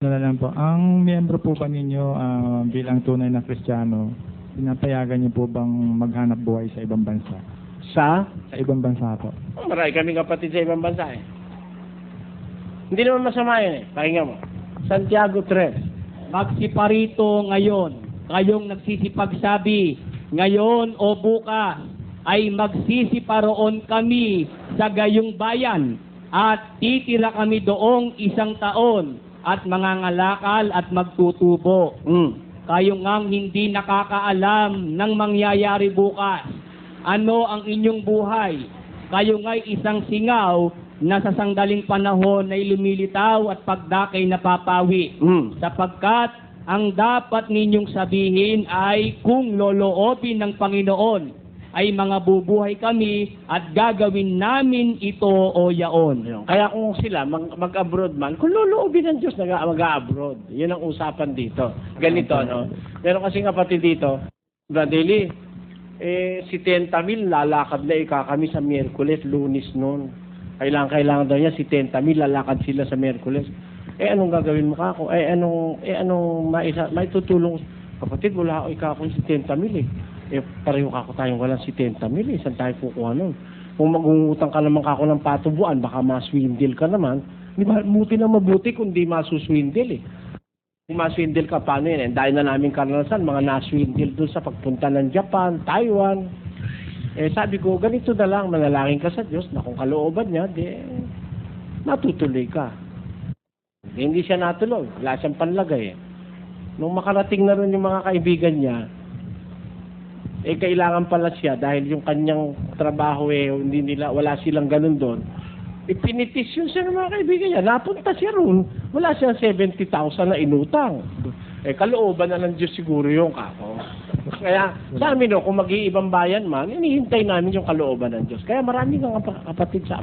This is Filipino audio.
Na lang po, ang miyembro po ba ninyo bilang tunay na Kristiyano, pinapayagan niyo po bang maghanap buhay sa ibang bansa? Sa? Sa ibang bansa po. Marami kaming kapatid sa ibang bansa eh. Hindi naman masama yun eh. Pakinggan mo. Santiago 3. Magsiparito ngayon, kayong nagsisipagsabi, ngayon o bukas, ay magsisiparoon kami sa gayong bayan at titira kami doong 1 taon at mangangalakal at magtutubo. Kayo ngang hindi nakakaalam ng mangyayari bukas. Ano ang inyong buhay? Kayo nga'y isang singaw na sa sangdaling panahon ay lumilitaw at pagdakay napapawi. Sapagkat ang dapat ninyong sabihin ay kung loloobin ng Panginoon ay mga bubuhay kami at gagawin namin ito o yaon. Kaya kung sila mag-abroad man, kung loloobin ng Diyos mag-abroad. Yun ang usapan dito. Ganito, no? Meron kasing kapatid dito, Bradley, si 10,000 lalakad na kami sa Miyerkules, Lunes noon. Kailangan daw niya si 10,000 lalakad sila sa Miyerkules. Anong gagawin mo kako? Anong maitutulong? Kapatid, wala ako ikakong si 10,000 pareho kako tayong walang si 10,000 saan tayo kukuha nun? Kung mag-ungutang ka naman kako ng patubuan, baka maswindle ka naman. Mabuti na mabuti kung di masuswindle eh. Kung maswindle ka, paano yun? Dahil na namin karanasan, mga naswindle doon sa pagpunta ng Japan, Taiwan. Sabi ko, ganito na lang, manalangin ka sa Diyos na kung kalooban niya, matutuloy ka. Hindi siya natuloy, wala siyang panlagay. Nung makarating na rin yung mga kaibigan niya, kailangan pala siya dahil yung kanyang trabaho wala silang ganun doon. Pinitisyon siya ng mga kaibigan niya. Napunta siya roon. Wala siyang 70,000 na inutang. Kalooban na ng Diyos siguro yung kako. Kaya sa amin kung mag-iibang bayan man, inihintay namin yung kalooban ng Diyos. Kaya marami ng kapatid sa